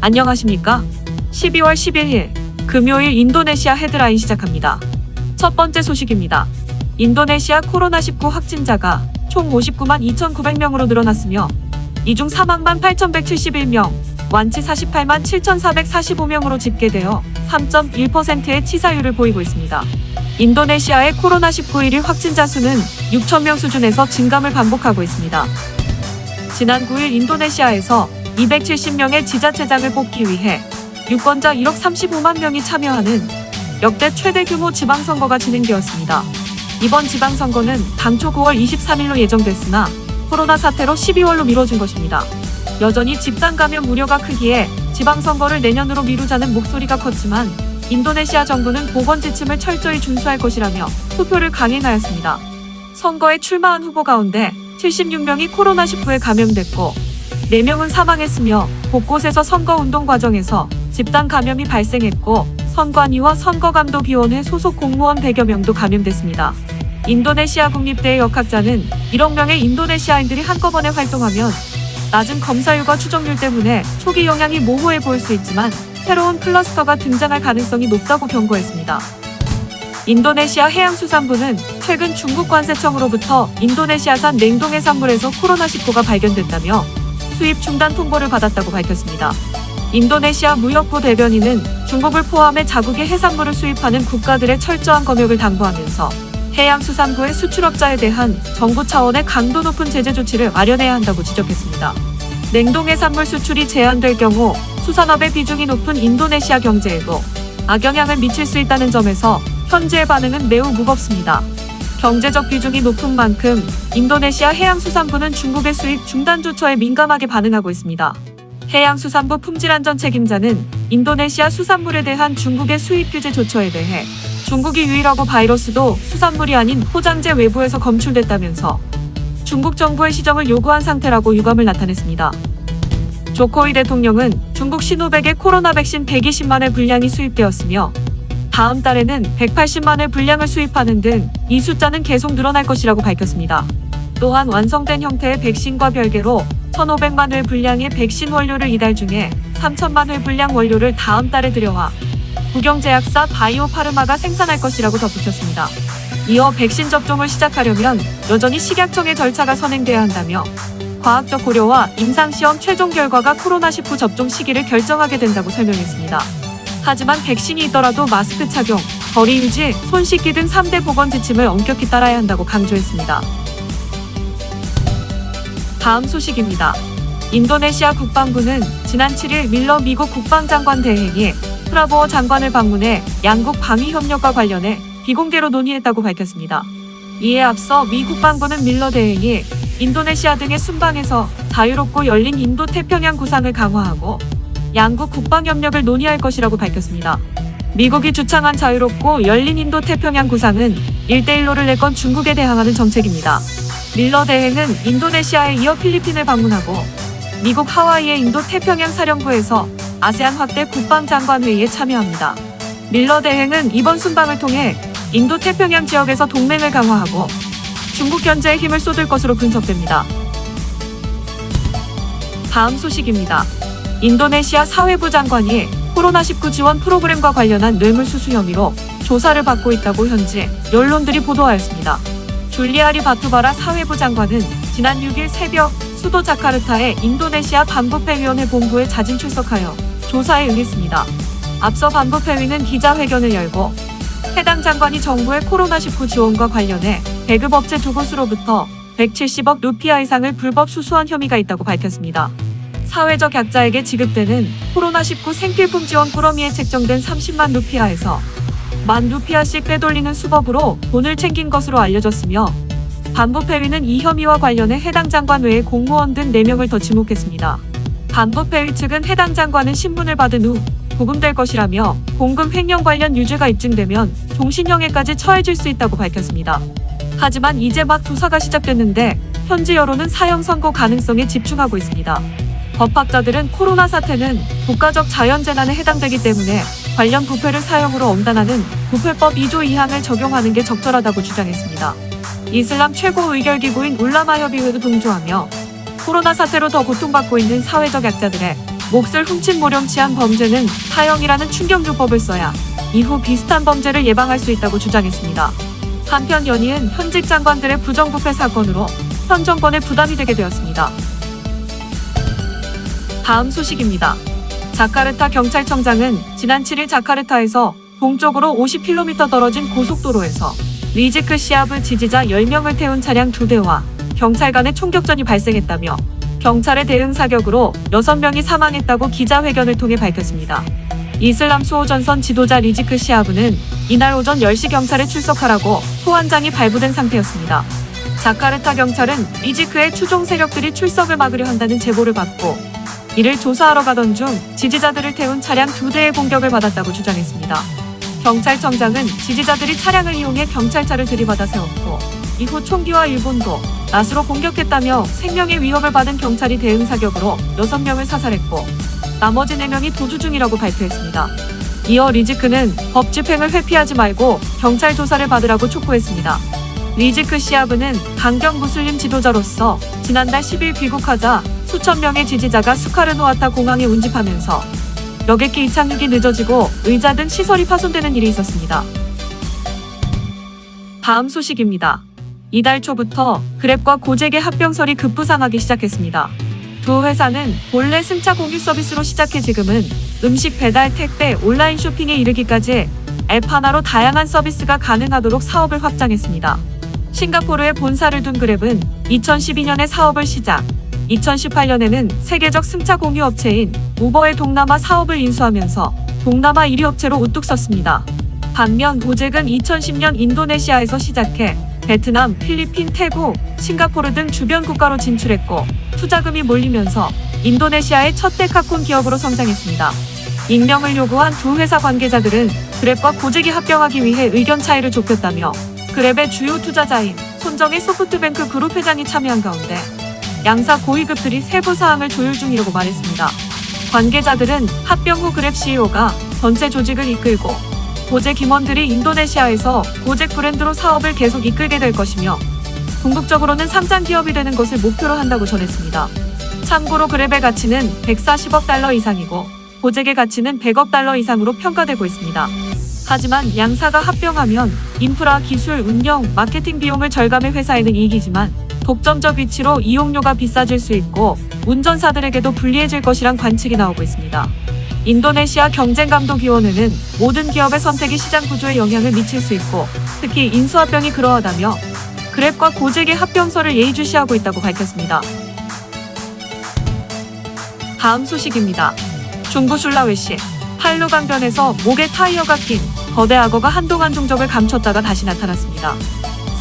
안녕하십니까? 12월 11일 금요일 인도네시아 헤드라인 시작합니다. 첫 번째 소식입니다. 인도네시아 코로나19 확진자가 총 59만 2,900명으로 늘어났으며 이 중 사망만 8,171명, 완치 48만 7,445명으로 집계되어 3.1%의 치사율을 보이고 있습니다. 인도네시아의 코로나19 일일 확진자 수는 6,000명 수준에서 증감을 반복하고 있습니다. 지난 9일 인도네시아에서 270명의 지자체장을 뽑기 위해 유권자 1억 35만 명이 참여하는 역대 최대 규모 지방선거가 진행되었습니다. 이번 지방선거는 당초 9월 23일로 예정됐으나 코로나 사태로 12월로 미뤄진 것입니다. 여전히 집단 감염 우려가 크기에 지방선거를 내년으로 미루자는 목소리가 컸지만 인도네시아 정부는 보건 지침을 철저히 준수할 것이라며 투표를 강행하였습니다. 선거에 출마한 후보 가운데 76명이 코로나19에 감염됐고 4명은 사망했으며 곳곳에서 선거운동 과정에서 집단 감염이 발생했고 선관위와 선거감독위원회 소속 공무원 100여 명도 감염됐습니다. 인도네시아 국립대의 역학자는 1억 명의 인도네시아인들이 한꺼번에 활동하면 낮은 검사율과 추정률 때문에 초기 영향이 모호해 보일 수 있지만 새로운 클러스터가 등장할 가능성이 높다고 경고했습니다. 인도네시아 해양수산부는 최근 중국 관세청으로부터 인도네시아산 냉동해산물에서 코로나19가 발견됐다며 수입 중단 통보를 받았다고 밝혔습니다. 인도네시아 무역부 대변인은 중국을 포함해 자국의 해산물을 수입하는 국가들의 철저한 검역을 당부하면서 해양수산부의 수출업자에 대한 정부 차원의 강도 높은 제재 조치를 마련해야 한다고 지적했습니다. 냉동해산물 수출이 제한될 경우 수산업의 비중이 높은 인도네시아 경제에도 악영향을 미칠 수 있다는 점에서 현재의 반응은 매우 무겁습니다. 경제적 비중이 높은 만큼 인도네시아 해양수산부는 중국의 수입 중단 조처에 민감하게 반응하고 있습니다. 해양수산부 품질안전 책임자는 인도네시아 수산물에 대한 중국의 수입 규제 조처에 대해 중국이 유일하고 바이러스도 수산물이 아닌 포장재 외부에서 검출됐다면서 중국 정부의 시정을 요구한 상태라고 유감을 나타냈습니다. 조코이 대통령은 중국 시노백의 코로나 백신 120만 회 분량이 수입되었으며 다음 달에는 180만 회 분량을 수입하는 등 이 숫자는 계속 늘어날 것이라고 밝혔습니다. 또한 완성된 형태의 백신과 별개로 1,500만 회 분량의 백신 원료를 이달 중에 3,000만 회 분량 원료를 다음 달에 들여와 국영제약사 바이오파르마가 생산할 것이라고 덧붙였습니다. 이어 백신 접종을 시작하려면 여전히 식약청의 절차가 선행돼야 한다며 과학적 고려와 임상시험 최종 결과가 코로나19 접종 시기를 결정하게 된다고 설명했습니다. 하지만 백신이 있더라도 마스크 착용, 거리 유지, 손 씻기 등 3대 보건 지침을 엄격히 따라야 한다고 강조했습니다. 다음 소식입니다. 인도네시아 국방부는 지난 7일 밀러 미국 국방장관 대행이 프라보어 장관을 방문해 양국 방위 협력과 관련해 비공개로 논의했다고 밝혔습니다. 이에 앞서 미 국방부는 밀러 대행이 인도네시아 등의 순방에서 자유롭고 열린 인도-태평양 구상을 강화하고 양국 국방협력을 논의할 것이라고 밝혔습니다. 미국이 주창한 자유롭고 열린 인도-태평양 구상은 1대1로를 내건 중국에 대항하는 정책입니다. 밀러 대행은 인도네시아에 이어 필리핀을 방문하고 미국 하와이의 인도-태평양 사령부에서 아세안 확대 국방장관 회의에 참여합니다. 밀러 대행은 이번 순방을 통해 인도-태평양 지역에서 동맹을 강화하고 중국 견제에 힘을 쏟을 것으로 분석됩니다. 다음 소식입니다. 인도네시아 사회부 장관이 코로나19 지원 프로그램과 관련한 뇌물수수 혐의로 조사를 받고 있다고 현지 언론들이 보도하였습니다. 줄리아리 바투바라 사회부 장관은 지난 6일 새벽 수도 자카르타의 인도네시아 반부패위원회 본부에 자진 출석하여 조사에 응했습니다. 앞서 반부패위는 기자회견을 열고 해당 장관이 정부의 코로나19 지원과 관련해 배급업체 두 곳으로부터 170억 루피아 이상을 불법 수수한 혐의가 있다고 밝혔습니다. 사회적 약자에게 지급되는 코로나19 생필품 지원 꾸러미에 책정된 30만 루피아에서 1만 루피아씩 빼돌리는 수법으로 돈을 챙긴 것으로 알려졌으며 반부패위는 이 혐의와 관련해 해당 장관 외에 공무원 등 4명을 더 지목했습니다. 반부패위 측은 해당 장관은 신분을 받은 후 구금될 것이라며 공금 횡령 관련 유죄가 입증되면 종신형에까지 처해질 수 있다고 밝혔습니다. 하지만 이제 막 조사가 시작됐는데 현지 여론은 사형 선고 가능성에 집중하고 있습니다. 법학자들은 코로나 사태는 국가적 자연재난에 해당되기 때문에 관련 부패를 사형으로 엄단하는 부패법 2조 2항을 적용하는 게 적절하다고 주장했습니다. 이슬람 최고 의결기구인 울라마 협의회도 동조하며 코로나 사태로 더 고통받고 있는 사회적 약자들의 몫을 훔친 모령치한 범죄는 사형이라는 충격요법을 써야 이후 비슷한 범죄를 예방할 수 있다고 주장했습니다. 한편 연이은 현직 장관들의 부정부패 사건으로 현 정권에 부담이 되게 되었습니다. 다음 소식입니다. 자카르타 경찰청장은 지난 7일 자카르타에서 동쪽으로 50km 떨어진 고속도로에서 리지크 시하브 지지자 10명을 태운 차량 2대와 경찰 간의 총격전이 발생했다며 경찰의 대응 사격으로 6명이 사망했다고 기자회견을 통해 밝혔습니다. 이슬람 수호전선 지도자 리지크 시하브는 이날 오전 10시 경찰에 출석하라고 소환장이 발부된 상태였습니다. 자카르타 경찰은 리지크의 추종 세력들이 출석을 막으려 한다는 제보를 받고 이를 조사하러 가던 중 지지자들을 태운 차량 2대의 공격을 받았다고 주장했습니다. 경찰청장은 지지자들이 차량을 이용해 경찰차를 들이받아 세웠고 이후 총기와 일본도 낫으로 공격했다며 생명의 위협을 받은 경찰이 대응 사격으로 6명을 사살했고 나머지 4명이 도주 중이라고 발표했습니다. 이어 리지크는 법 집행을 회피하지 말고 경찰 조사를 받으라고 촉구했습니다. 리지크 시하브는 강경 무슬림 지도자로서 지난달 10일 귀국하자 수천 명의 지지자가 스카르노아타 공항에 운집하면서 여객기 이착륙이 늦어지고 의자 등 시설이 파손되는 일이 있었습니다. 다음 소식입니다. 이달 초부터 그랩과 고잭의 합병설이 급부상하기 시작했습니다. 두 회사는 본래 승차 공유 서비스로 시작해 지금은 음식 배달, 택배, 온라인 쇼핑에 이르기까지 앱 하나로 다양한 서비스가 가능하도록 사업을 확장했습니다. 싱가포르에 본사를 둔 그랩은 2012년에 사업을 시작, 2018년에는 세계적 승차 공유 업체인 우버의 동남아 사업을 인수하면서 동남아 1위 업체로 우뚝 섰습니다. 반면 고잭은 2010년 인도네시아에서 시작해 베트남, 필리핀, 태국, 싱가포르 등 주변 국가로 진출했고 투자금이 몰리면서 인도네시아의 첫 데카콘 기업으로 성장했습니다. 익명을 요구한 두 회사 관계자들은 그랩과 고잭이 합병하기 위해 의견 차이를 좁혔다며 그랩의 주요 투자자인 손정의 소프트뱅크 그룹 회장이 참여한 가운데 양사 고위급들이 세부 사항을 조율 중이라고 말했습니다. 관계자들은 합병 후 그랩 CEO가 전체 조직을 이끌고 고잭 임원들이 인도네시아에서 고잭 브랜드로 사업을 계속 이끌게 될 것이며 궁극적으로는 상장 기업이 되는 것을 목표로 한다고 전했습니다. 참고로 그랩의 가치는 140억 달러 이상이고 고잭의 가치는 100억 달러 이상으로 평가되고 있습니다. 하지만 양사가 합병하면 인프라, 기술, 운영, 마케팅 비용을 절감해 회사에는 이익이지만 독점적 위치로 이용료가 비싸질 수 있고 운전사들에게도 불리해질 것이란 관측이 나오고 있습니다. 인도네시아 경쟁감독위원회는 모든 기업의 선택이 시장 구조에 영향을 미칠 수 있고 특히 인수합병이 그러하다며 그랩과 고잭의 합병설을 예의주시하고 있다고 밝혔습니다. 다음 소식입니다. 중부 술라웨시 팔루 강변에서 목에 타이어가 낀 거대 악어가 한동안 종적을 감췄다가 다시 나타났습니다.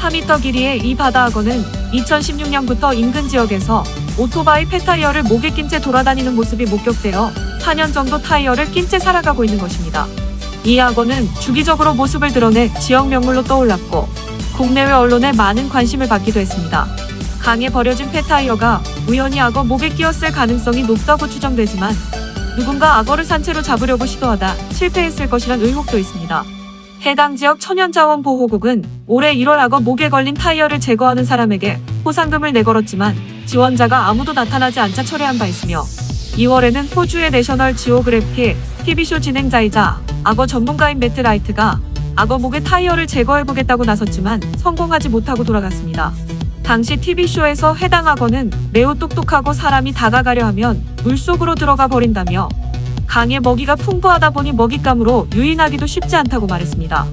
4m 길이의 이 바다 악어는 2016년부터 인근 지역에서 오토바이 폐타이어를 목에 낀 채 돌아다니는 모습이 목격되어 4년 정도 타이어를 낀 채 살아가고 있는 것입니다. 이 악어는 주기적으로 모습을 드러내 지역 명물로 떠올랐고 국내외 언론에 많은 관심을 받기도 했습니다. 강에 버려진 폐타이어가 우연히 악어 목에 끼었을 가능성이 높다고 추정되지만 누군가 악어를 산채로 잡으려고 시도하다 실패했을 것이란 의혹도 있습니다. 해당 지역 천연자원보호국은 올해 1월 악어 목에 걸린 타이어를 제거하는 사람에게 포상금을 내걸었지만 지원자가 아무도 나타나지 않자 철회한 바 있으며 2월에는 호주의 내셔널 지오그래피 TV쇼 진행자이자 악어 전문가인 매트 라이트가 악어 목에 타이어를 제거해보겠다고 나섰지만 성공하지 못하고 돌아갔습니다. 당시 TV쇼에서 해당 악어는 매우 똑똑하고 사람이 다가가려 하면 물속으로 들어가 버린다며 강에 먹이가 풍부하다 보니 먹잇감으로 유인하기도 쉽지 않다고 말했습니다.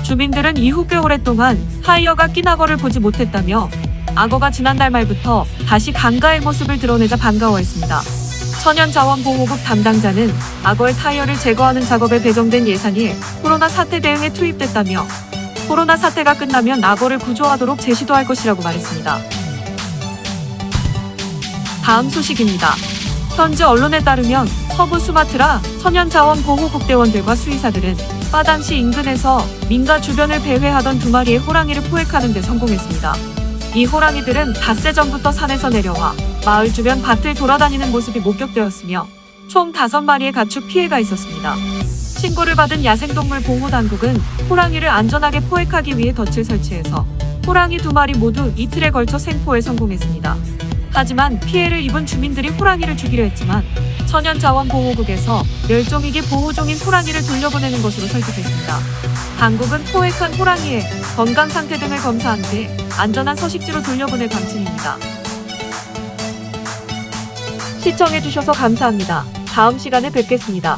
주민들은 이후 꽤 오랫동안 타이어가 낀 악어를 보지 못했다며 악어가 지난달 말부터 다시 강가의 모습을 드러내자 반가워했습니다. 천연자원보호국 담당자는 악어의 타이어를 제거하는 작업에 배정된 예산이 코로나 사태 대응에 투입됐다며 코로나 사태가 끝나면 악어를 구조하도록 재시도할 것이라고 말했습니다. 다음 소식입니다. 현지 언론에 따르면 서부 수마트라 천연자원보호국 대원들과 수의사들은 빠단시 인근에서 민가 주변을 배회하던 2마리의 호랑이를 포획하는 데 성공했습니다. 이 호랑이들은 닷새 전부터 산에서 내려와 마을 주변 밭을 돌아다니는 모습이 목격되었으며 총 5마리의 가축 피해가 있었습니다. 신고를 받은 야생동물 보호당국은 호랑이를 안전하게 포획하기 위해 덫을 설치해서 호랑이 2마리 모두 이틀에 걸쳐 생포에 성공했습니다. 하지만 피해를 입은 주민들이 호랑이를 죽이려 했지만 천연자원보호국에서 멸종위기 보호종인 호랑이를 돌려보내는 것으로 설득했습니다. 당국은 포획한 호랑이의 건강 상태 등을 검사한 뒤 안전한 서식지로 돌려보낼 방침입니다. 시청해주셔서 감사합니다. 다음 시간에 뵙겠습니다.